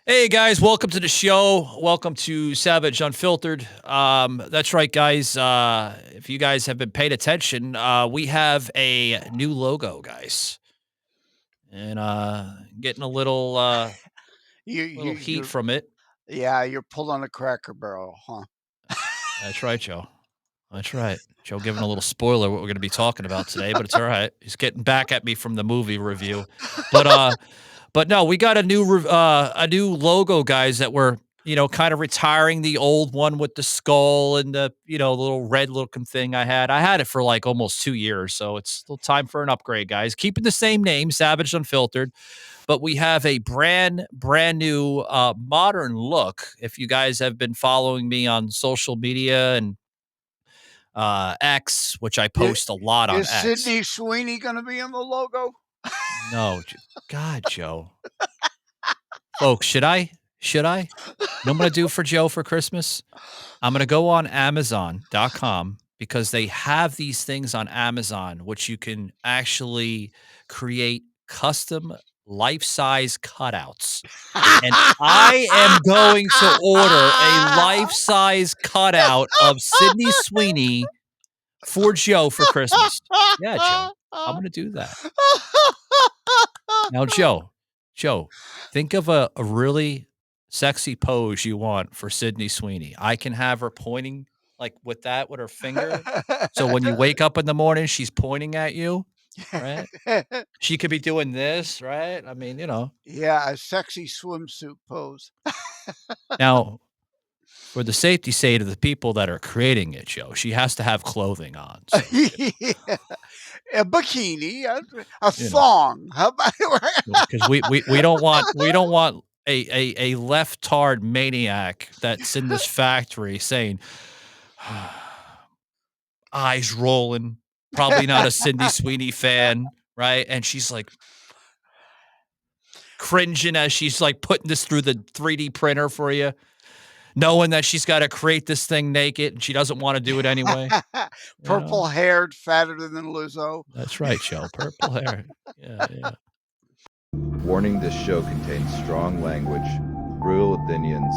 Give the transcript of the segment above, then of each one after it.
Hey guys, welcome to the show. Welcome to Savaged Unfiltered. That's right, guys. If you guys have been paying attention, we have a new logo, guys, and getting a You little you heat you're from it. yeah, you're pulling a Cracker Barrel, huh? That's right, Joe. That's right. Joe giving a little spoiler what we're going to be talking about today, but it's all right. He's getting back at me from the movie review, but But no, we got a new logo, guys, that we're, kind of retiring the old one with the skull and the, little red looking thing I had. I had it for like almost 2 years, so it's still time for an upgrade, guys. Keeping the same name, Savage Unfiltered, but we have a brand new modern look. If you guys have been following me on social media and X, which I I post a lot on Is X. Sydney Sweeney gonna be in the logo? No, God, Joe. Folks, should I? Should I? You know what I'm gonna do for Joe for Christmas? I'm gonna go on Amazon.com because they have these things on Amazon, which you can actually create custom life-size cutouts. And I am going to order a life-size cutout of Sydney Sweeney for Joe for Christmas. Yeah, Joe. I'm gonna do that. Now, Joe, think of a really sexy pose you want for Sydney Sweeney. I can have her pointing like with that with her finger. So when you wake up in the morning, she's pointing at you, right? She could be doing this, right? I mean, Yeah, a sexy swimsuit pose. Now, for the safety sake of the people that are creating it, Joe, she has to have clothing on. So, Yeah, a bikini, a you know, thong. How about because we don't want a left-tard maniac that's in this factory saying eyes rolling, probably not a Cindy Sweeney fan, right? And she's like cringing as she's like putting this through the 3D printer for you, knowing that she's got to create this thing naked and she doesn't want to do it anyway. You know, purple-haired, fatter than Lizzo? that's right, Joe. Purple hair. Yeah, yeah. Warning: this show contains strong language, brutal opinions,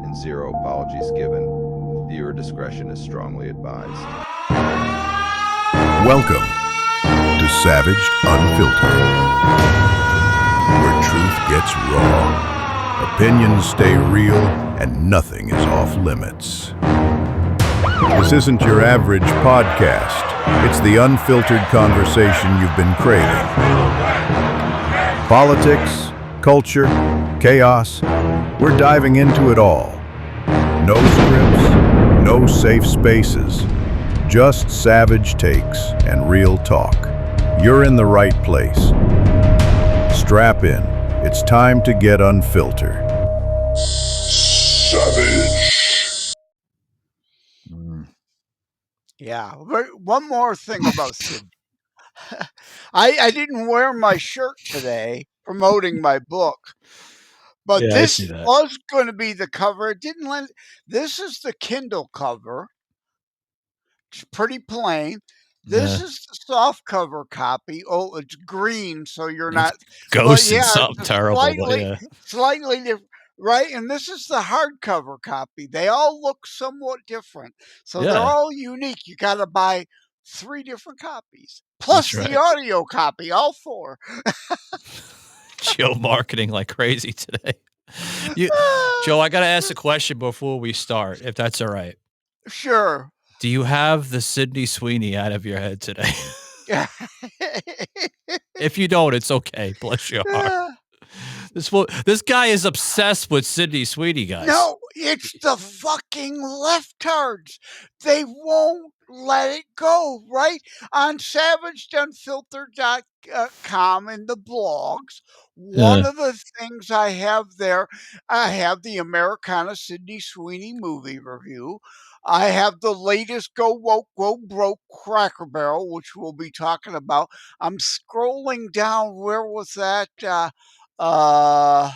and zero apologies given. Viewer discretion is strongly advised. Welcome to Savaged Unfiltered, where truth gets raw, opinions stay real, and nothing is off limits. This isn't your average podcast. It's the unfiltered conversation you've been craving. Politics, culture, chaos, we're diving into it all. No scripts, no safe spaces, just savage takes and real talk. You're in the right place. Strap in. It's time to get unfiltered. Mm. Yeah, but one more thing about Sydney. I didn't wear my shirt today promoting my book, but Yeah, I this see that. was gonna be the cover. It didn't let This is the Kindle cover. It's pretty plain. This Yeah. is the soft cover copy. Oh, it's green, so you're It's not but ghosting yeah, it's something a terrible, but yeah. slightly different, right? And this is the hardcover copy. They all look somewhat different, so they're Yeah, all unique. You gotta buy 3 different copies, that's plus the right. audio copy, all 4. Joe marketing like crazy today. You Joe, I gotta ask a question before we start, if that's all right. Sure. Do you have the Sydney Sweeney out of your head today? If you don't, it's okay. Bless your heart. This guy is obsessed with Sydney Sweeney, guys. No, it's the fucking leftards. They won't let it go, right? On savagedunfiltered.com in the blogs, one Yeah. of the things I have there, I have the Americana Sydney Sweeney movie review. I have the latest Go Woke, Go Broke Cracker Barrel, which we'll be talking about. I'm scrolling down. Where was that? Uh,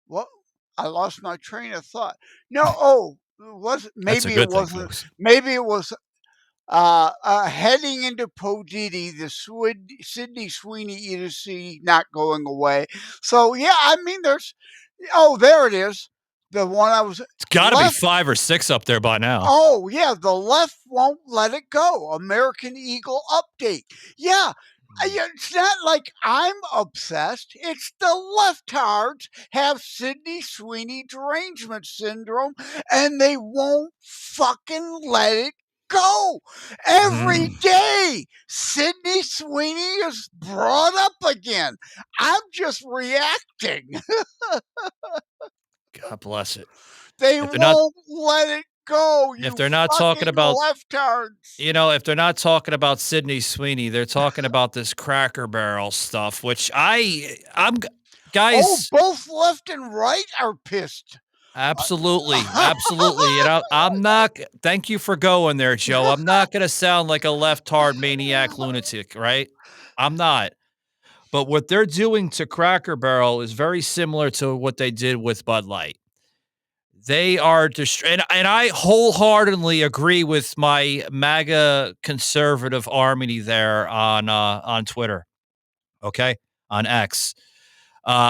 what? I lost my train of thought. No, was That's a maybe it good thing, wasn't. folks. Maybe it was heading into Podidi, the Sydney Sweeney EDC not going away. So yeah, I mean, Oh, there it is. The one I was It's got to be left. 5 or 6 up there by now. Oh, yeah, the left won't let it go. American Eagle update. Yeah, it's not like I'm obsessed. It's the leftards have Sydney Sweeney derangement syndrome, and they won't fucking let it go. Every day, Sydney Sweeney is brought up again. I'm just reacting. God bless it. They If they're not won't let it go, if you they're not talking fucking about leftards. if they're not talking about Sydney Sweeney, they're talking about this Cracker Barrel stuff, which I'm Oh, guys, both left and right are pissed. absolutely, absolutely, and I'm not thank you for going there, Joe. I'm not gonna sound like a left-hard maniac lunatic, right? I'm not. But what they're doing to Cracker Barrel is very similar to what they did with Bud Light. They are and I wholeheartedly agree with my MAGA conservative army there on Twitter, okay? On X,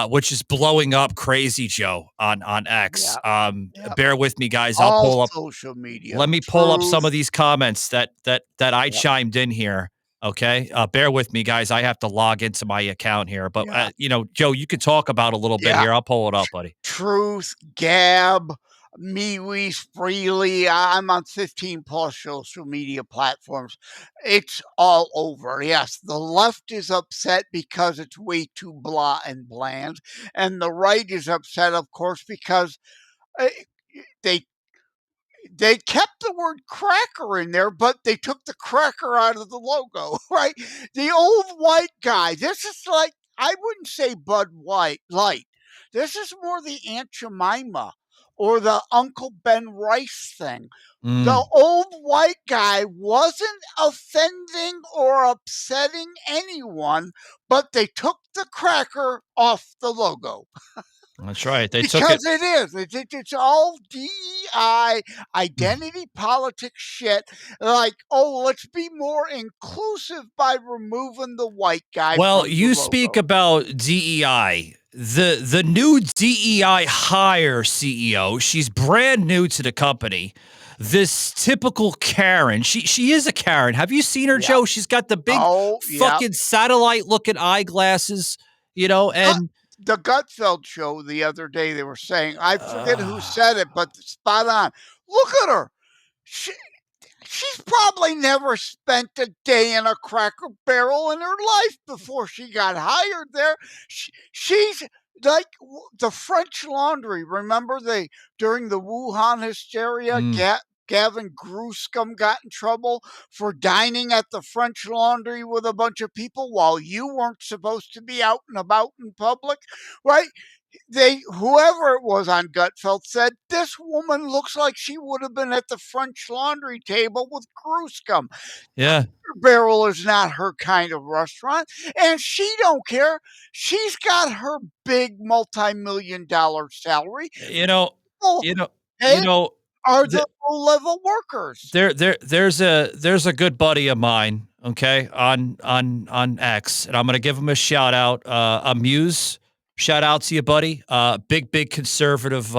which is blowing up crazy, Joe, on X. Yeah, yeah. Bear with me, guys. All social media. Let me pull up some Truth. of these comments that I Yep. chimed in here. Okay, bear with me, guys. I have to log into my account here, but Yeah. Joe, you could talk about a little bit Yeah. here. I'll pull it up, buddy. Truth, Gab, MeWe, Freely. I'm on 15 plus social media platforms. It's all over. Yes, the left is upset because it's way too blah and bland. And the right is upset, of course, because uh, they they kept the word cracker in there, but they took the cracker out of the logo, right? The old white guy. This is like, I wouldn't say Bud White Light. This is more the Aunt Jemima or the Uncle Ben Rice thing. The Mm, old white guy wasn't offending or upsetting anyone, but they took the cracker off the logo. that's right. They took it. Because it is. It's all DEI, identity politics shit. Like, oh, let's be more inclusive by removing the white guy Well, from the you speak logo. about DEI. The new DEI hire CEO, she's brand new to the company. This typical Karen. She is a Karen. Have you seen her, Yeah. Joe? She's got the big Oh, yeah. fucking satellite looking eyeglasses, and The Gutfeld show the other day, they were saying, I forget who said it, but spot on. Look at her. She, she's probably never spent a day in a Cracker Barrel in her life before she got hired there. She's like the French Laundry. Remember they during the Wuhan hysteria, mm, Gavin Gruscom got in trouble for dining at the French Laundry with a bunch of people while you weren't supposed to be out and about in public, right? Whoever it was on Gutfeld said this woman looks like she would have been at the French Laundry table with Gruscom. yeah. Barrel is not her kind of restaurant, and she don't care. She's got her big multi-million-dollar salary. You know, Well, you know, you hey, know, are the, the low-level workers? there's a good buddy of mine, okay, on X, and I'm gonna give him a shout out. Amuse, shout out to you, buddy. Big conservative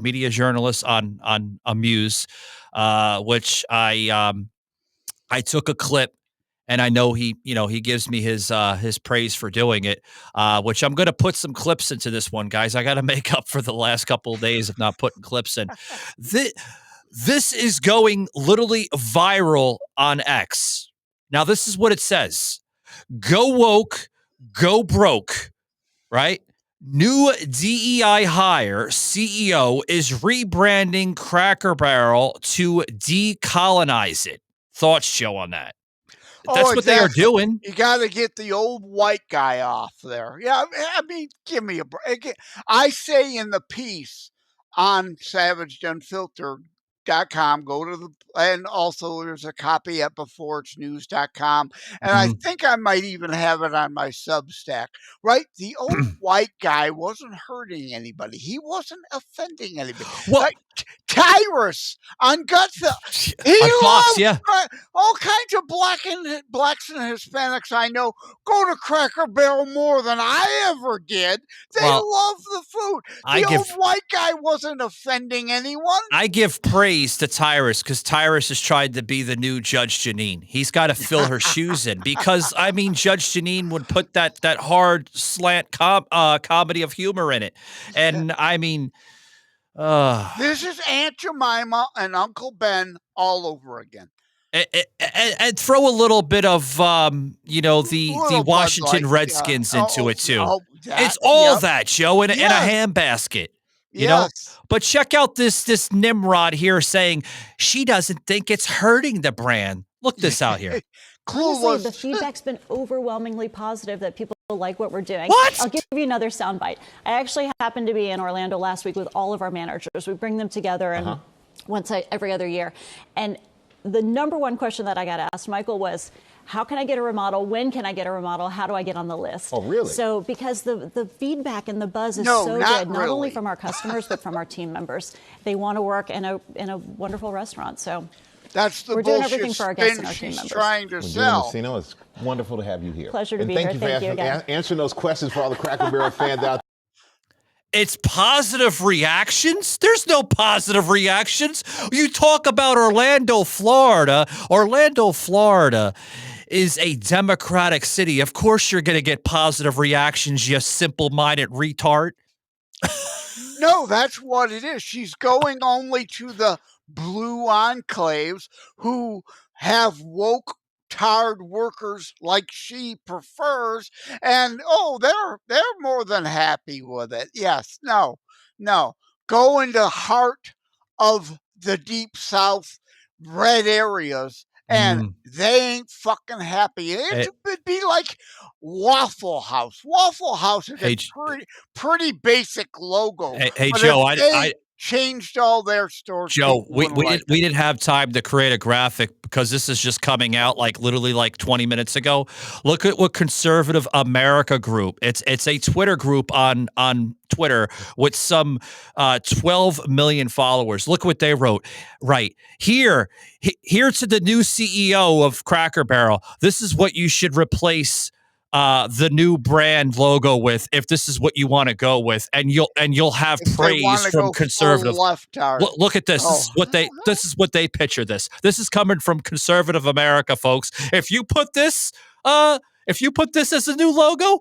media journalist on Amuse, which I took a clip. And I know he gives me his praise for doing it, which I'm going to put some clips into this one, guys. I got to make up for the last couple of days of not putting clips in. This, this is going literally viral on X. Now, this is what it says: Go woke, go broke. Right? New DEI hire CEO is rebranding Cracker Barrel to decolonize it. Thoughts, Joe, on that? Oh, That's what they are exactly. doing. You got to get the old white guy off there. Yeah, I mean, give me a break. I say in the piece on Savaged Unfiltered, Go to the, and also there's a copy at beforeitsnews.com. And I think I might even have it on my Substack, right? The old white guy wasn't hurting anybody. He wasn't offending anybody. Well, Like Tyrus on Gutfeld. He on Fox, loved yeah. all kinds of blacks and Hispanics I know go to Cracker Barrel more than I ever did. They Well, love the food. I The old give- white guy wasn't offending anyone. I give praise to Tyrus because Tyrus has tried to be the new Judge Janine. He's got to fill her shoes in because, I mean, Judge Janine would put that hard slant comedy of humor in it. And, I mean, this is Aunt Jemima and Uncle Ben all over again. and throw a little bit of, the Washington Redskins into it, too. It's all that, Joe, in a handbasket. You know, but check out this Nimrod here saying she doesn't think it's hurting the brand. Look this out here. Honestly, the feedback's been overwhelmingly positive that people like what we're doing. What? I'll give you another soundbite. I actually happened to be in Orlando last week with all of our managers. We bring them together and once every other year. And the number one question that I got asked, Michael, was, how can I get a remodel? When can I get a remodel? How do I get on the list? Oh, really? So because the feedback and the buzz is so good, not really. only from our customers, but from our team members. They want to work in a wonderful restaurant. So that's the we're doing everything for our guests and our spin team she's members. trying to sell. Messino, it's wonderful to have you here. Pleasure to and be thank here. You Thank you for again. answering those questions for all the Cracker Barrel fans out there. It's positive reactions? There's no positive reactions. You talk about Orlando, Florida. Orlando, Florida is a democratic city. Of course you're going to get positive reactions, you simple-minded retard. No, that's what it is. She's going only to the blue enclaves who have woke tired workers like she prefers, and they're more than happy with it. Yes, no. Go into heart of the deep south red areas and they ain't fucking happy. It'd be like Waffle House. Waffle House is a pretty basic logo. Hey but Joe, if they changed all their stores. Joe, we didn't have time to create a graphic because this is just coming out literally 20 minutes ago. Look at what Conservative America Group. It's a Twitter group on Twitter with some 12 million followers. Look what they wrote. Right here to the new CEO of Cracker Barrel. This is what you should replace the new brand logo with, if this is what you want to go with, and you'll have praise from conservative. Look at this. This is what they picture this. This is coming from Conservative America, folks. If you put this as a new logo,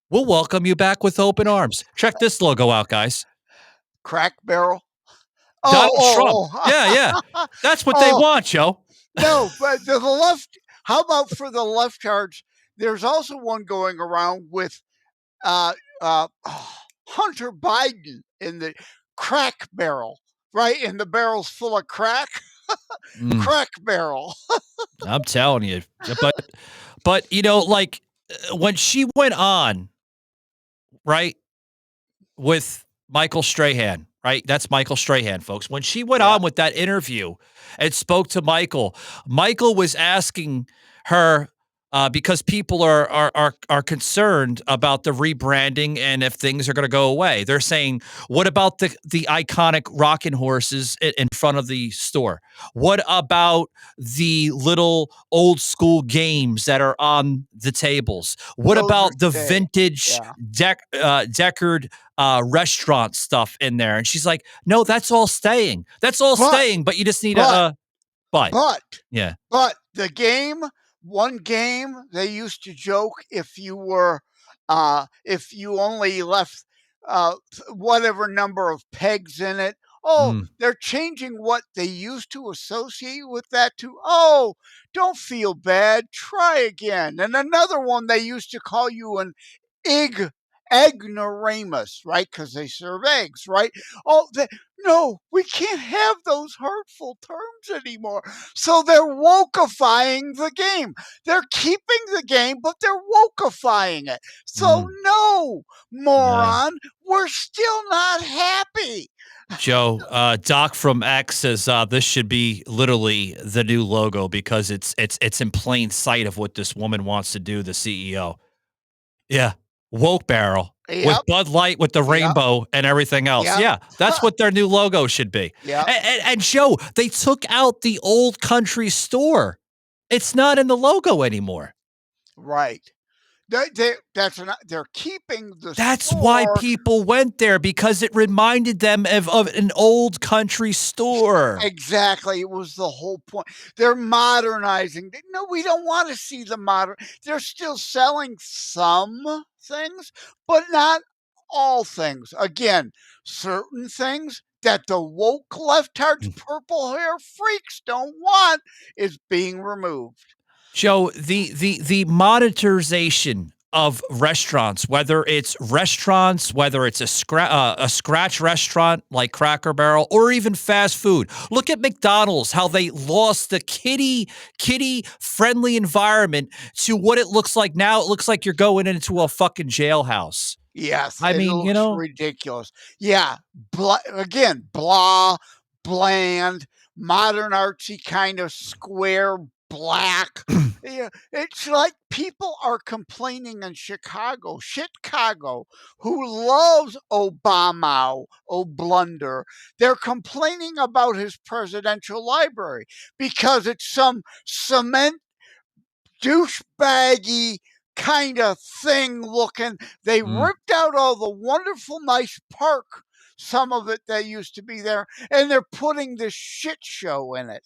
we'll welcome you back with open arms. Check this logo out, guys. Crack Barrel. Donald Trump. Yeah. That's what they want, Joe. No, but the left. How about for the leftards? There's also one going around with Hunter Biden in the crack barrel, right? And the barrel's full of crack. Crack barrel. I'm telling you. But when she went on, right, with Michael Strahan, right? That's Michael Strahan, folks. When she went on with that interview and spoke to Michael was asking her, because people are concerned about the rebranding and if things are going to go away. They're saying, what about the iconic rocking horses in front of the store? What about the little old school games that are on the tables? What about the vintage Deckard restaurant stuff in there? And she's like, no, that's all staying. That's all staying, but you just need But the game, one game they used to joke, if you only left whatever number of pegs in it, they're changing what they used to associate with that to, don't feel bad, try again. And another one, they used to call you an ignoramus, right? Because they serve eggs, right? No, we can't have those hurtful terms anymore. So they're wokeifying the game. They're keeping the game, but they're wokeifying it. So no, moron, we're still not happy. Joe, Doc from X says this should be literally the new logo because it's in plain sight of what this woman wants to do, the CEO. Yeah, woke barrel with Yep. Bud Light with the Yep. rainbow and everything else. Yep. Yeah, that's what their new logo should be. Yep. And Joe, they took out the old country store. It's not in the logo anymore. Right. They're keeping the That's why store. people went there, because it reminded them of an old country store. Exactly. It was the whole point. They're modernizing. No, we don't want to see the modern. They're still selling some things, but not all things. Again, certain things that the woke leftards, purple hair freaks don't want is being removed. Joe, the monetization of restaurants, whether it's a scratch restaurant like Cracker Barrel, or even fast food. Look at McDonald's, how they lost the kiddie friendly environment to what it looks like now. It looks like you're going into a fucking jailhouse. Yes, I it mean, looks ridiculous. Yeah, again, blah, bland, modern artsy kind of square black. Yeah, it's like people are complaining in Chicago, who loves Obama, blunder. They're complaining about his presidential library because it's some cement douchebaggy kind of thing looking. They ripped out all the wonderful, nice park, some of it that used to be there, and they're putting this shit show in it.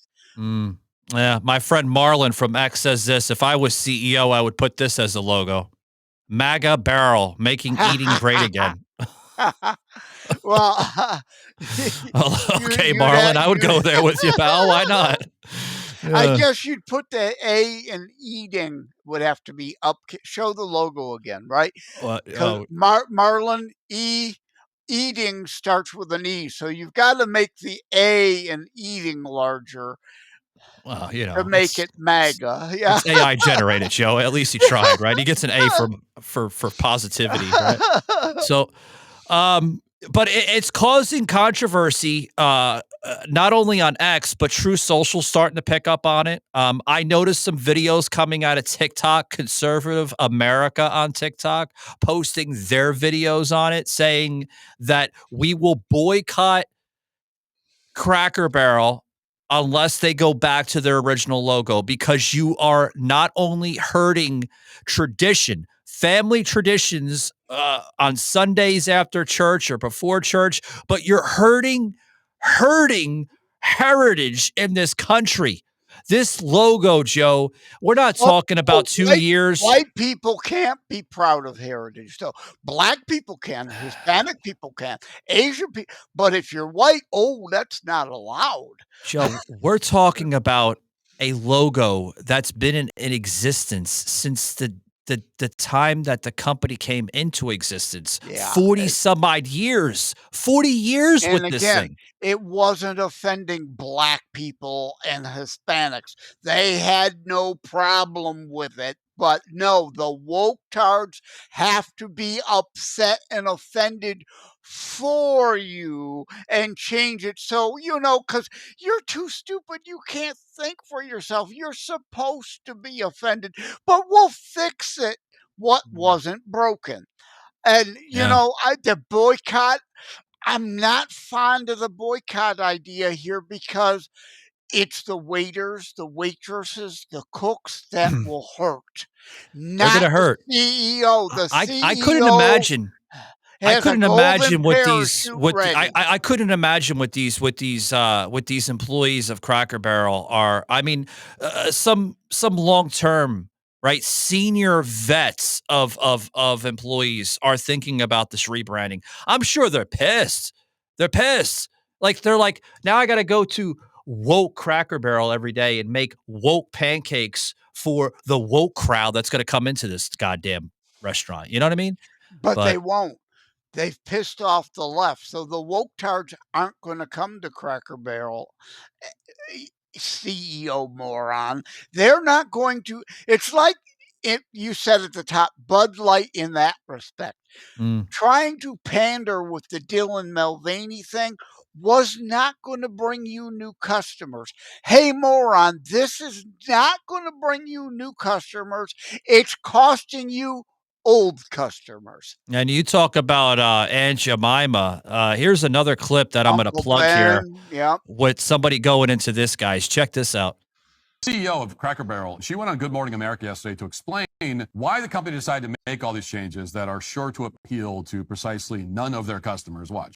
Yeah, my friend Marlon from X says this: if I was CEO, I would put this as a logo. MAGA Barrel, making eating great again. Well, Okay, Marlon, I would go there with you, pal. Why not? I guess you'd put the A in eating would have to be up. Show the logo again, right? Because Marlon eating starts with an E, so you've got to make the A in eating larger. Well, to make it MAGA. Yeah. It's AI generated, Joe. At least he tried, right? He gets an A for positivity, right? So, but it's causing controversy, not only on X, but True Social starting to pick up on it. I noticed some videos coming out of TikTok, Conservative America on TikTok, posting their videos on it, saying that we will boycott Cracker Barrel unless they go back to their original logo, because you are not only hurting family traditions on Sundays after church or before church, but you're hurting heritage in this country. This logo, Joe, we're not talking about 2 years. White people can't be proud of heritage. So black people can, Hispanic people can, Asian people. But if you're white, that's not allowed. Joe, we're talking about a logo that's been in existence since the time that the company came into existence. Yeah, 40 some odd years. 40 years and with this again, thing. it wasn't offending black people and Hispanics. They had no problem with it. But no, the woke tards have to be upset and offended for you and change it. So, because you're too stupid, you can't think for yourself. You're supposed to be offended, but we'll fix it. What wasn't broken? And, the boycott, I'm not fond of the boycott idea here because it's the waiters, the waitresses, the cooks that will hurt, They're not gonna hurt. the CEO. The I couldn't CEO imagine. I has a couldn't golden imagine what parachute ready. I couldn't imagine what these employees of Cracker Barrel are. I mean, some long term, right, senior vets of employees are thinking about this rebranding. I'm sure they're pissed. They're pissed. They're like, now I got to go to woke Cracker Barrel every day and make woke pancakes for the woke crowd that's going to come into this goddamn restaurant. You know what I mean? But they won't. They've pissed off the left. So the woke tards aren't going to come to Cracker Barrel. CEO moron. They're not going to. It's like you said at the top, Bud Light in that respect. Mm. Trying to pander with the Dylan Mulvaney thing was not going to bring you new customers. Hey, moron, this is not going to bring you new customers. It's costing you old customers. And you talk about Aunt Jemima. Here's another clip that I'm going to Uncle plug here Ben, yeah. with somebody going into this, guys. Check this out. CEO of Cracker Barrel, she went on Good Morning America yesterday to explain why the company decided to make all these changes that are sure to appeal to precisely none of their customers. Watch.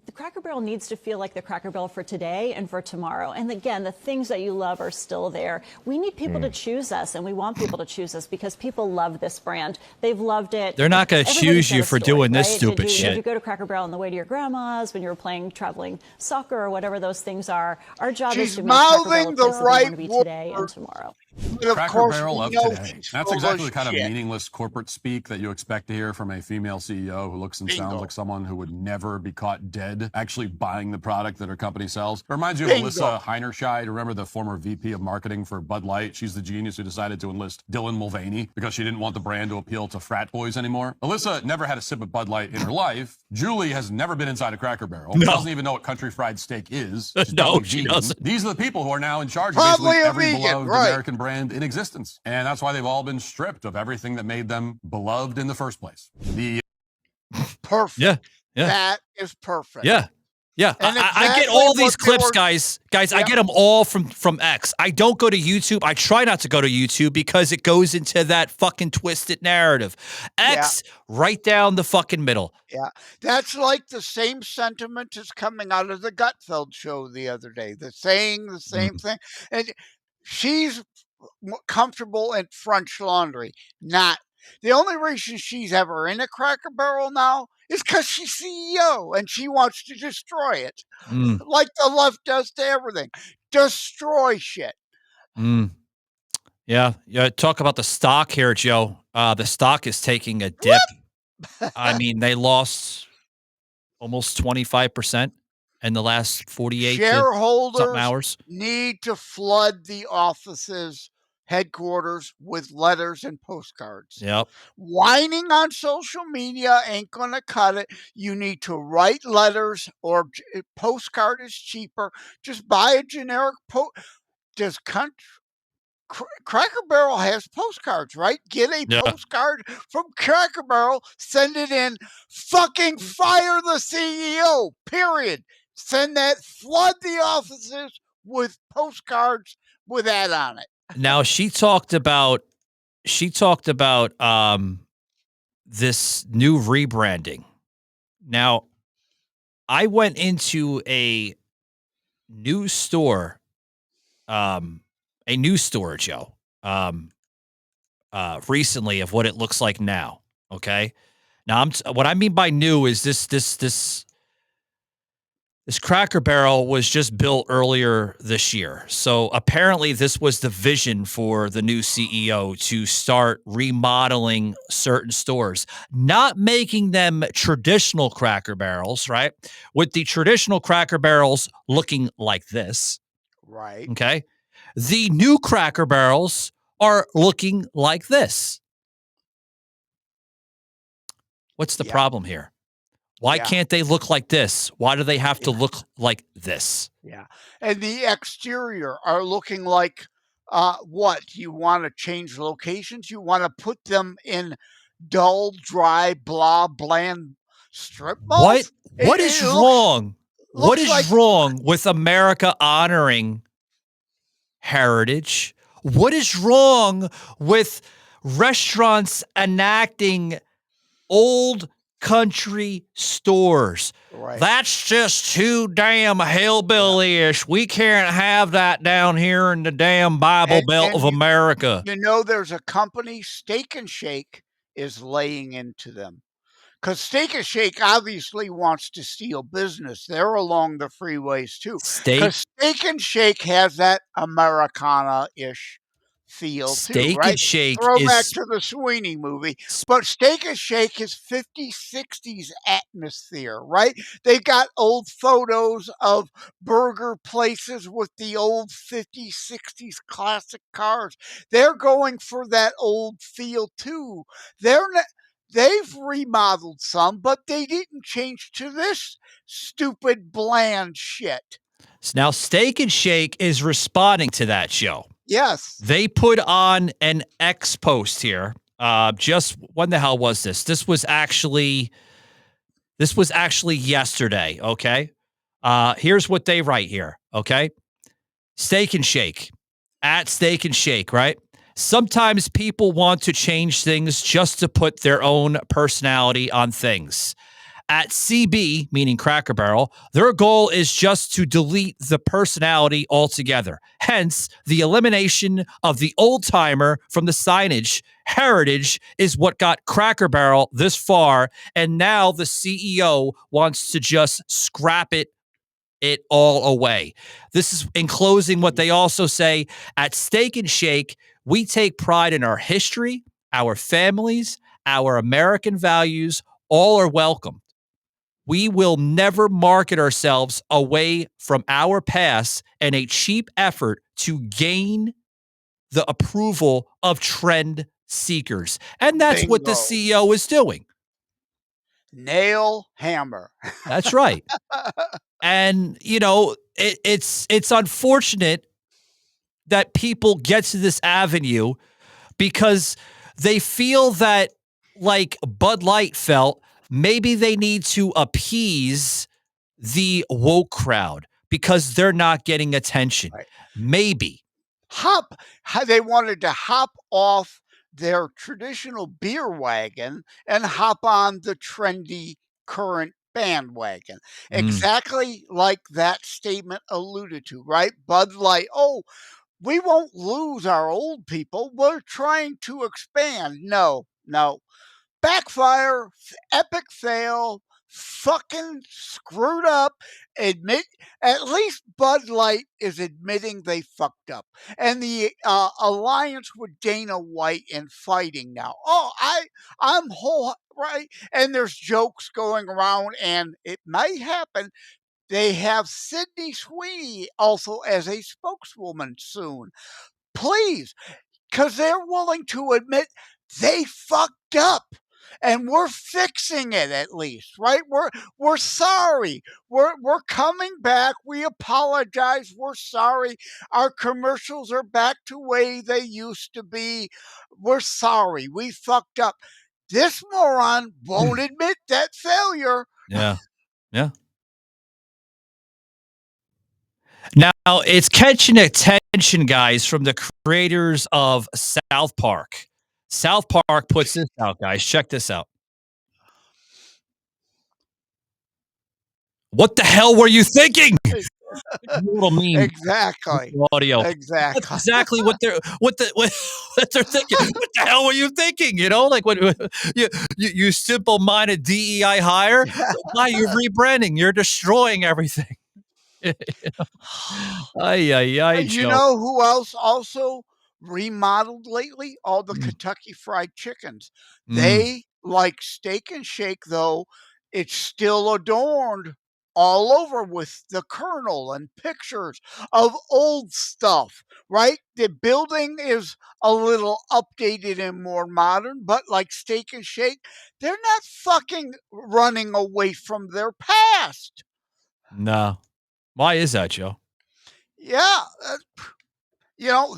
The Cracker Barrel needs to feel like the Cracker Barrel for today and for tomorrow. And again, the things that you love are still there. We need people to choose us, and we want people to choose us because people love this brand. They've loved it. They're not going to Everybody's choose you got a for story, doing this right? stupid shit. Did you go to Cracker Barrel on the way to your grandma's when you were playing traveling soccer or whatever those things are? Our job is to make Cracker Barrel a place that they want to be today and tomorrow. But of Cracker course, Barrel of we know today. she's That's full exactly of the kind of shit. meaningless corporate speak that you expect to hear from a female CEO who looks and Bingo. sounds like someone who would never be caught dead actually buying the product that her company sells. It reminds you of Bingo. Alyssa Heinerscheid. Remember the former VP of marketing for Bud Light? She's the genius who decided to enlist Dylan Mulvaney because she didn't want the brand to appeal to frat boys anymore. Alyssa never had a sip of Bud Light in her life. Julie has never been inside a Cracker Barrel. No. Doesn't even know what country fried steak is. She's No, probably she vegan. doesn't. These are the people who are now in charge of Probably basically a every vegan, beloved right. American brand in existence. And that's why they've all been stripped of everything that made them beloved in the first place. The Perfect. Yeah. Yeah. That is perfect. Yeah. Yeah. And I get exactly all these what they clips, were- guys. I Yeah. get them all from X. I don't go to YouTube. I try not to go to YouTube because it goes into that fucking twisted narrative. X right down the fucking middle. Yeah, that's like the same sentiment is coming out of the Gutfeld show the other day. They're saying the same thing. And she's comfortable in French Laundry. Not. The only reason she's ever in a Cracker Barrel now is because she's CEO and she wants to destroy it. Mm. Like the left does to everything. Destroy shit. Mm. Yeah. Talk about the stock here, Joe. The stock is taking a dip. I mean, they lost almost 25% in the last 48 to something Shareholders hours. need to flood the offices, headquarters with letters and postcards. Yep. Whining on social media ain't going to cut it. You need to write letters, or postcard is cheaper. Just buy a generic Does Cracker Barrel has postcards, right? Get a Yeah. postcard from Cracker Barrel, send it in, fucking fire the CEO, period. Send that, flood the offices with postcards with that on it. Now she talked about this new rebranding. Now, I went into a new store, Joe, recently of what it looks like now. Okay. Now what I mean by new is this Cracker Barrel was just built earlier this year. So apparently this was the vision for the new CEO to start remodeling certain stores, not making them traditional Cracker Barrels, right? With the traditional Cracker Barrels looking like this. Right. Okay. The new Cracker Barrels are looking like this. What's the problem here? Why can't they look like this? Why do they have to look like this? Yeah. And the exterior are looking like what? You want to change locations? You want to put them in dull, dry, bland strip malls? What is wrong? What is wrong with America honoring heritage? What is wrong with restaurants enacting old country stores? Right. That's just too damn hillbilly-ish. We can't have that down here in the damn Bible Belt of America. You know, there's a company, Steak and Shake, is laying into them. Because Steak and Shake obviously wants to steal business. They're along the freeways too. Because Steak and Shake has that Americana-ish feel too, Steak and right? Shake Throwback is to the Sweeney movie. But Steak and Shake is 50s, 60s atmosphere, right? They've got old photos of burger places with the old 50s, 60s classic cars. They're going for that old feel too. They've remodeled some, but they didn't change to this stupid bland shit. now Steak and Shake is responding to that show. Yes. They put on an X post here. Just when the hell was this? This was actually yesterday. Okay. Here's what they write here. Okay. Steak and Shake at Steak and Shake, right? Sometimes people want to change things just to put their own personality on things. At CB, meaning Cracker Barrel, their goal is just to delete the personality altogether. Hence, the elimination of the old timer from the signage. Heritage is what got Cracker Barrel this far, and now the CEO wants to just scrap it all away. This is in closing what they also say at Steak and Shake. We take pride in our history, our families, our American values. All are welcome. We will never market ourselves away from our past in a cheap effort to gain the approval of trend seekers. And that's what the Bingo. CEO is doing. Nail hammer. That's right. And, it's unfortunate that people get to this avenue because they feel that, like Bud Light felt, maybe they need to appease the woke crowd because they're not getting attention. Right. Maybe. They wanted to hop off their traditional beer wagon and hop on the trendy current bandwagon. Exactly like that statement alluded to, right? Bud Light. Oh, we won't lose our old people. We're trying to expand. No. Backfire, epic fail, fucking screwed up. Admit, at least Bud Light is admitting they fucked up. And the alliance with Dana White and fighting now. Oh, I'm whole right. And there's jokes going around, and it might happen. They have Sydney Sweeney also as a spokeswoman soon. Please, because they're willing to admit they fucked up. And we're fixing it at least, right? We're sorry. We're coming back. We apologize. We're sorry. Our commercials are back to way they used to be. We're sorry. We fucked up. This moron won't admit that failure. Yeah. Now, it's catching attention, guys, from the creators of South Park. South Park puts this out, guys. Check this out. What the hell were you thinking? Little meme. Exactly. Audio. Exactly. That's exactly what they're thinking. What the hell were you thinking? Like when you simple-minded DEI hire. Why you're rebranding? You're destroying everything. Ay, You Joe. know who else also remodeled lately? All the Kentucky Fried Chickens. They, like Steak and Shake, though, it's still adorned all over with the Colonel and pictures of old stuff, right? The building is a little updated and more modern, but like Steak and Shake, they're not fucking running away from their past. No. Why is that, Joe? Yeah,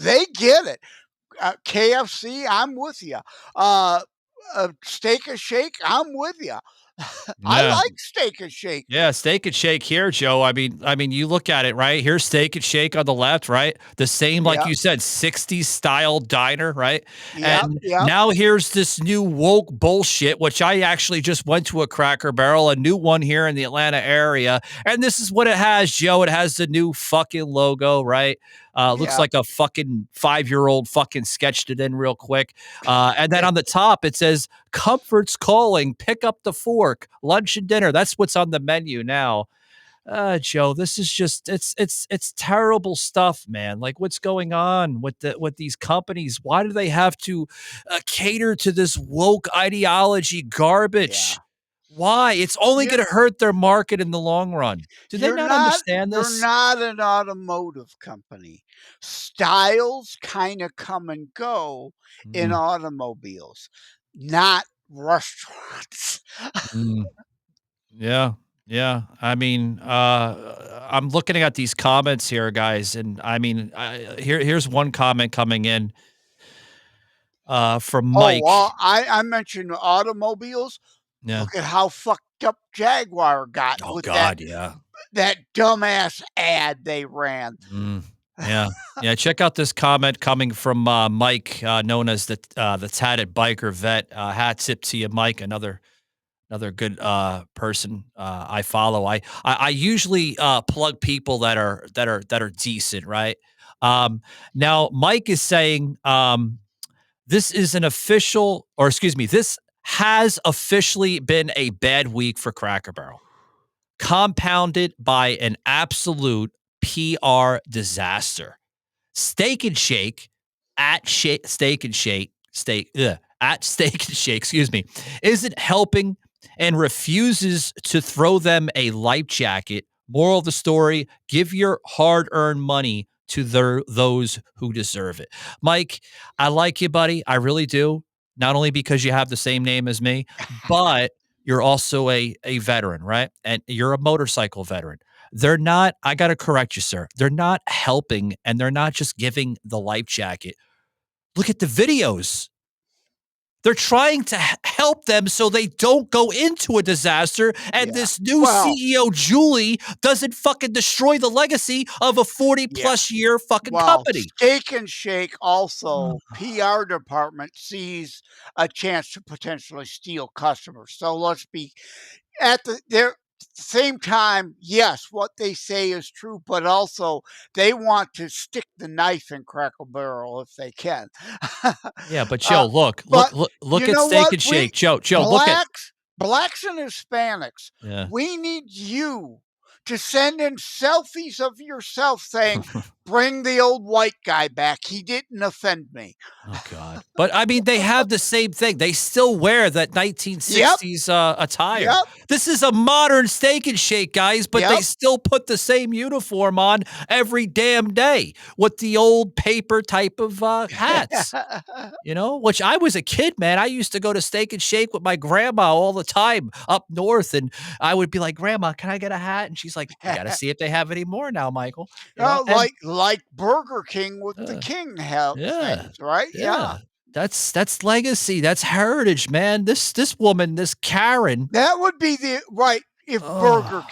they get it. KFC, I'm with you. Steak and Shake, I'm with you. I Yeah. like Steak and Shake. Yeah, Steak and Shake here, Joe. I mean, you look at it, right? Here's Steak and Shake on the left, right? The same, like Yep. you said, 60s style diner, right? Yep, And yep. now here's this new woke bullshit, which I actually just went to a Cracker Barrel, a new one here in the Atlanta area. And this is what it has, Joe. It has the new fucking logo, right? Looks Yeah. like a fucking 5-year-old fucking sketched it in real quick. And then on the top, it says, "Comfort's calling, pick up the fork, lunch and dinner." That's what's on the menu now. Joe, this is just it's terrible stuff, man. Like what's going on with these companies? Why do they have to cater to this woke ideology garbage? Why? It's only going to hurt their market in the long run. Do they not understand You're this? not an automotive company. Styles kind of come and go in Mm, automobiles, not restaurants. yeah. Yeah. I mean, I'm looking at these comments here, guys, and I mean, here's one comment coming in from Oh, Mike. well, I mentioned automobiles. Yeah. Look at how fucked up Jaguar got Oh with God, yeah. that dumbass ad they ran. Yeah. Yeah. Check out this comment coming from Mike, known as the tatted biker vet. Hat tip to you, Mike. Another good person I follow. I usually plug people that are decent, right? Now Mike is saying this is an official, or excuse me, this has officially been a bad week for Cracker Barrel, compounded by an absolute PR disaster. Steak and Shake at Steak and Shake, excuse me, isn't helping and refuses to throw them a life jacket. Moral of the story, give your hard-earned money to those who deserve it. Mike, I like you, buddy. I really do. Not only because you have the same name as me, but you're also a veteran, right? And you're a motorcycle veteran. They're not, I got to correct you, sir. They're not helping and they're not just giving the life jacket. Look at the videos. They're trying to help them so they don't go into a disaster. And this new CEO, Julie, doesn't fucking destroy the legacy of a 40-plus year fucking company. Steak and Shake also, PR department sees a chance to potentially steal customers. So let's be at the same time, yes, what they say is true, but also they want to stick the knife in Cracker Barrel if they can. Yeah, but Joe, look at Steak and Shake. Joe, look at blacks and Hispanics. Yeah. We need you to send in selfies of yourself saying, "Bring the old white guy back. He didn't offend me." Oh God! But I mean, they have the same thing. They still wear that 1960s attire. Yep. This is a modern Steak and Shake, guys, but they still put the same uniform on every damn day with the old paper type of hats. You know, which I was a kid, man. I used to go to Steak and Shake with my grandma all the time up north, and I would be like, "Grandma, can I get a hat?" And she's like, "I got to see if they have any more now, Michael." You know? Like Burger King with the King things, right? Yeah. That's legacy. That's heritage, man. This woman, this Karen. That would be if Burger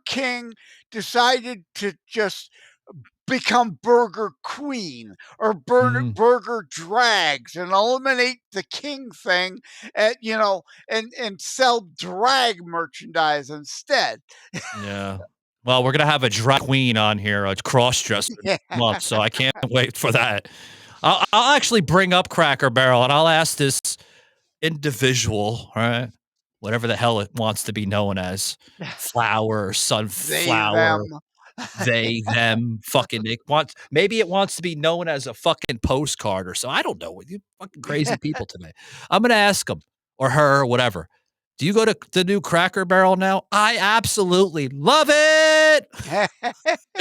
King decided to just become Burger Queen or Burger Drags and eliminate the King thing and sell drag merchandise instead. Yeah. Well, we're gonna have a drag queen on here, a cross-dresser month, so I can't wait for that. I'll actually bring up Cracker Barrel and I'll ask this individual, right? Whatever the hell it wants to be known as, flower or sunflower. They, them, fucking maybe it wants to be known as a fucking postcard or so. I don't know. You fucking crazy people today. I'm gonna ask him or her or whatever. Do you go to the new Cracker Barrel now? I absolutely love it.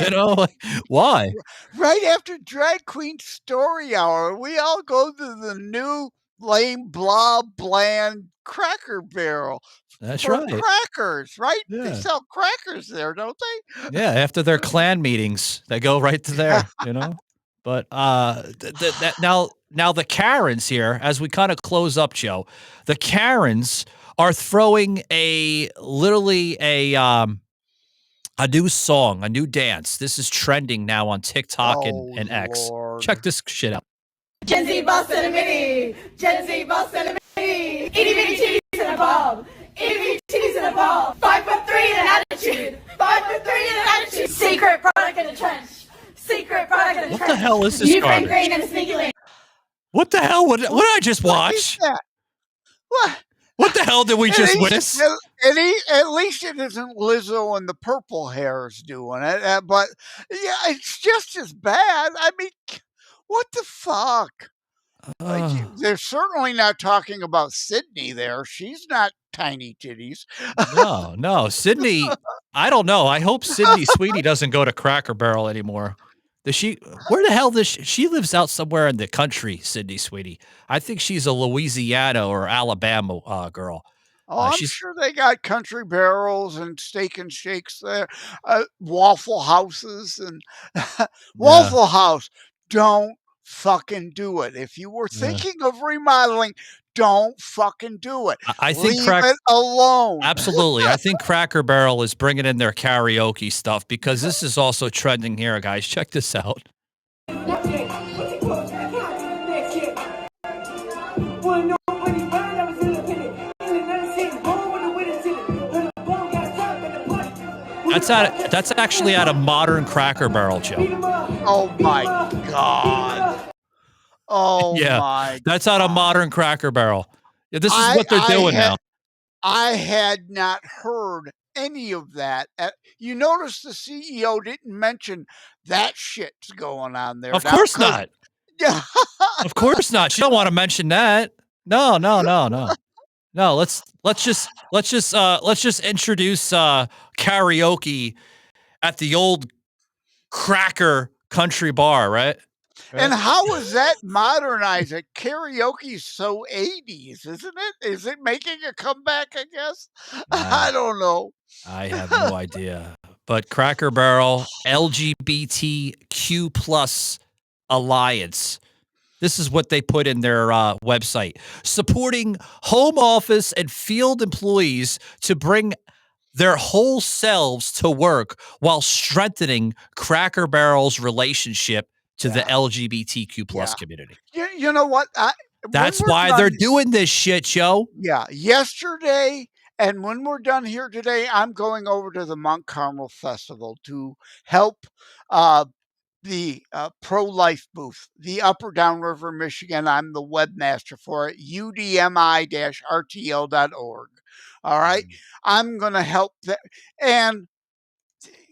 You know, like, why? Right after Drag Queen Story Hour, we all go to the new lame, blah, bland Cracker Barrel. That's for right. Crackers, right? Yeah. They sell crackers there, don't they? Yeah, after their clan meetings, they go right to there, you know? But now the Karens here, as we kind of close up, Joe, the Karens are throwing literally a new song, a new dance. This is trending now on TikTok and X. Lord. Check this shit out. Gen Z boss and a mini. Gen Z boss and a mini. Itty bitty titties and a bulb. Itty bitty titties and a bulb. 5'3" and an attitude. 5'3" and an attitude. Secret product in a trench. Secret product in a trench. What the hell is this Ukraine garbage? green and a sneaky link. What the hell? What did I just watch? What? What the hell did we just witness? At least it isn't Lizzo and the purple hairs doing it. But yeah, it's just as bad. I mean, what the fuck? They're certainly not talking about Sydney there. She's not tiny titties. No, Sydney. I don't know. I hope Sydney Sweeney doesn't go to Cracker Barrel anymore. Does she? Where the hell does she lives out somewhere in the country? Sydney Sweeney. I think she's a Louisiana or Alabama girl. Oh, I'm She's sure they got Country Barrels and Steak and Shakes there, Waffle Houses and yeah, Waffle House. Don't fucking do it. If you were yeah. thinking of remodeling, don't fucking do it. I think Leave it alone. Absolutely. I think Cracker Barrel is bringing in their karaoke stuff because this is also trending here, guys. Check this out. That's actually out of Modern Cracker Barrel, Joe. Oh my God. Oh Yeah, my that's out of God. Modern Cracker Barrel. Yeah, this is what they're doing now. I had not heard any of that. You notice the CEO didn't mention that shit's going on there. Of course not. Yeah. Of course not. She don't want to mention that. No. No, let's just introduce karaoke at the old Cracker Country Bar, right? And how is that modernizing? Karaoke's so 80s, isn't it? Is it making a comeback, I guess? I don't know. I have no idea. But Cracker Barrel, LGBTQ plus alliance. This is what they put in their website. Supporting home office and field employees to bring their whole selves to work while strengthening Cracker Barrel's relationship to the LGBTQ plus community. You know what? That's why they're doing this shit, Joe. Yeah. Yesterday, and when we're done here today, I'm going over to the Mount Carmel Festival to help the pro-life booth, the Upper Downriver, Michigan. I'm the webmaster for it, udmi-rtl.org. All right. I'm going to help that. And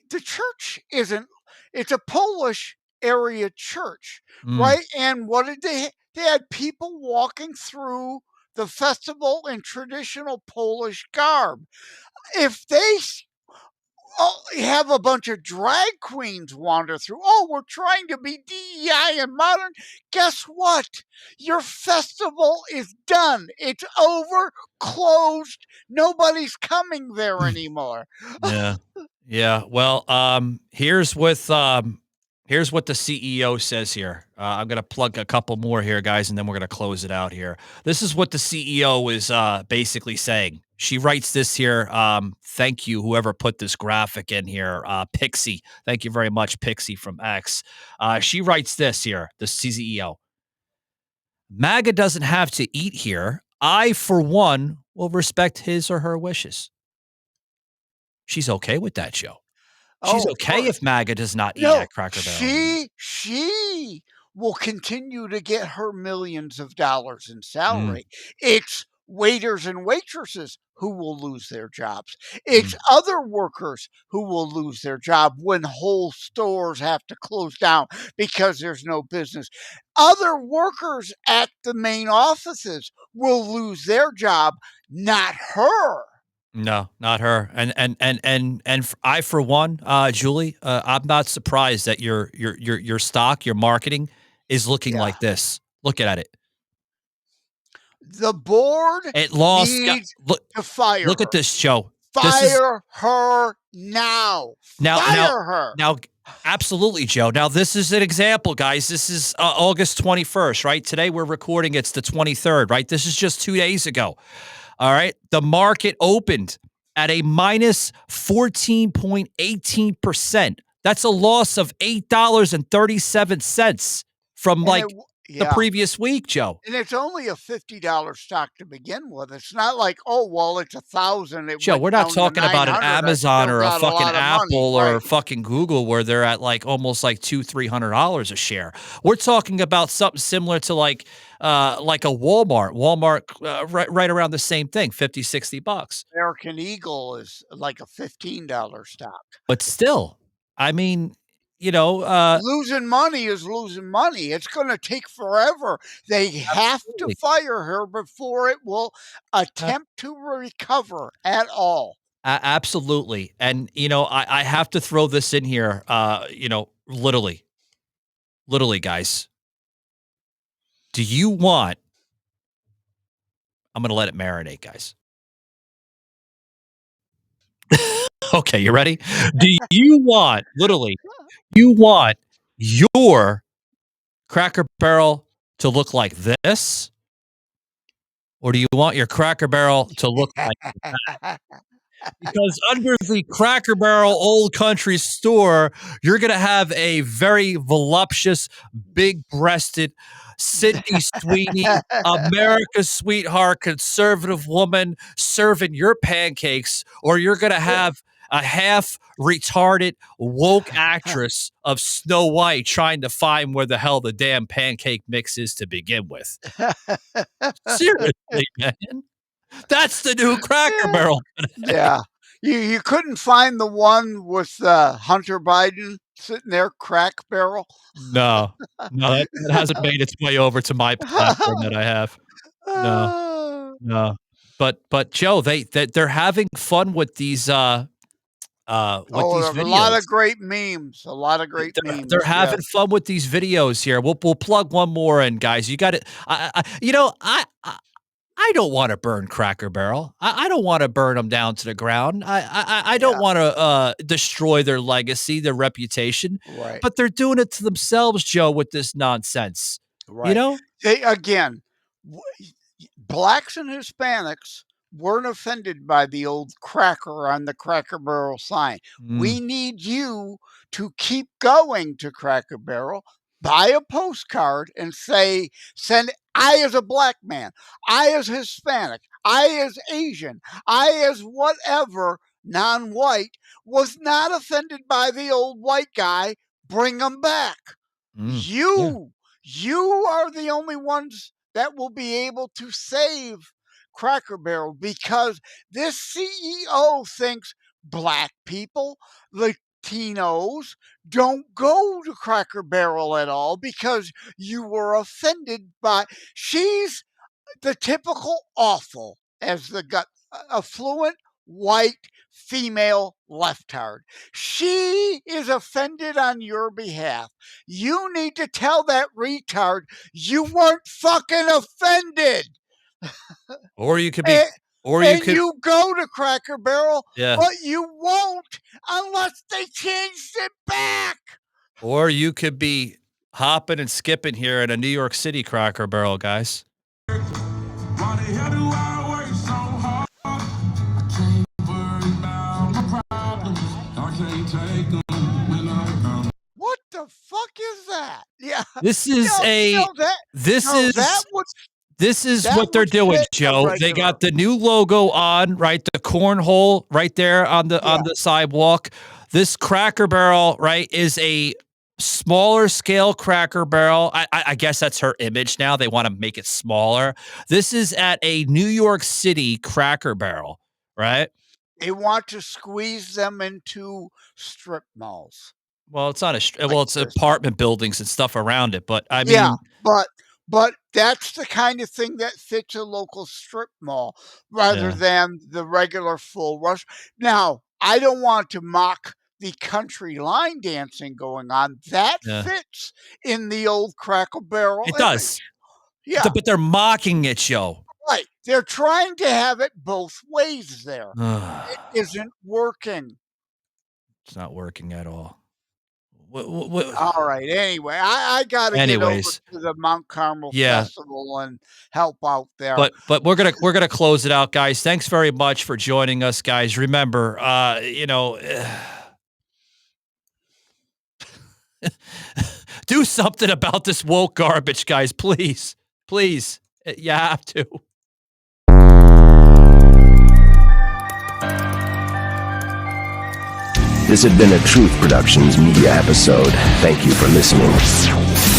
the church it's a Polish area church, right? And what did they had people walking through the festival in traditional Polish garb. If they have a bunch of drag queens wander through, we're trying to be DEI and modern. Guess what? Your festival is done. It's over, closed. Nobody's coming there anymore. Yeah. Well, here's what the CEO says here. I'm going to plug a couple more here, guys, and then we're going to close it out here. This is what the CEO is basically saying. She writes this here. Thank you, whoever put this graphic in here. Pixie. Thank you very much, Pixie from X. She writes this here, the CEO. MAGA doesn't have to eat here. I, for one, will respect his or her wishes. She's okay with that, Joe. She's okay if MAGA does not eat at Cracker Barrel. She will continue to get her millions of dollars in salary. It's waiters and waitresses who will lose their jobs. It's other workers who will lose their job when whole stores have to close down because there's no business. Other workers at the main offices will lose their job, not her. No, not her. And I, for one, Julie, I'm not surprised that your stock, your marketing is looking like this. Look at it. The board needs to fire her. Look at this, Joe. Fire her now. Fire her. Now, absolutely, Joe. Now, this is an example, guys. This is August 21st, right? Today we're recording. It's the 23rd, right? This is just 2 days ago. All right. The market opened at a minus 14.18%. That's a loss of $8.37 from the Yeah. previous week, Joe. And it's only a $50 stock to begin with. It's not like, oh, well, it's 1,000. It Joe, went we're not down to talking about an 900. I Amazon still or a got a fucking lot of money. Apple or Right. fucking Google where they're at like almost like $200-300 a share. We're talking about something similar to like a Walmart. Walmart, right around the same thing, $50-60. American Eagle is like a $15 stock. But still, I mean, Losing money is losing money. It's going to take forever. They have to Absolutely. fire her before it will attempt to recover at all. Absolutely. And, I have to throw this in here, literally, guys. Do you want, I'm going to let it marinate, guys. Okay, you ready? Do you want, literally, you want your Cracker Barrel to look like this? Or do you want your Cracker Barrel to look like that? Because under the Cracker Barrel Old Country store, you're going to have a very voluptuous, big-breasted Sydney Sweeney, America's sweetheart, conservative woman serving your pancakes, or you're going to have a half-retarded, woke actress of Snow White trying to find where the hell the damn pancake mix is to begin with. Seriously, man. That's the new Cracker Barrel. Yeah. You couldn't find the one with Hunter Biden sitting there, Crack Barrel? No, that hasn't made its way over to my platform that I have. No. But Joe, they're having fun with these Oh, there's a lot videos. of great memes. A lot of great memes. They're having fun with these videos here. We'll plug one more in, guys. You got it. I don't want to burn Cracker Barrel. I don't want to burn them down to the ground. I don't want to destroy their legacy, their reputation. Right. But they're doing it to themselves, Joe, with this nonsense. Right. They again, blacks and Hispanics weren't offended by the old cracker on the Cracker Barrel sign. We need you to keep going to Cracker Barrel, buy a postcard and send I as a black man, I as Hispanic, I as Asian, I as whatever non-white was not offended by the old white guy, bring them back. You are the only ones that will be able to save Cracker Barrel because this CEO thinks black people, Latinos don't go to Cracker Barrel at all because you were offended by. She's the typical awful as the gut affluent white female leftard. She is offended on your behalf. You need to tell that retard you weren't fucking offended. Or you could be, you go to Cracker Barrel, Yeah. but you won't unless they changed it back. Or you could be hopping and skipping here at a New York City Cracker Barrel, guys. What the fuck is that? Yeah. This is what they're doing, Joe. They got the new logo on, right? The cornhole right there on the sidewalk. This Cracker Barrel, right, is a smaller scale Cracker Barrel. I guess that's her image now. They want to make it smaller. This is at a New York City Cracker Barrel, right? They want to squeeze them into strip malls. Well, it's not it's apartment buildings and stuff around it, but I mean, but that's the kind of thing that fits a local strip mall rather than the regular full rush. Now, I don't want to mock the country line dancing going on. That fits in the old Cracker Barrel. It does. Yeah. But they're mocking it, Joe. Right. They're trying to have it both ways there. It isn't working. It's not working at all. All right. Anyway, I got to get over to the Mount Carmel Festival and help out there. But we're gonna close it out, guys. Thanks very much for joining us, guys. Remember, Do something about this woke garbage, guys. Please. Please. You have to. This had been a Truth Productions media episode. Thank you for listening.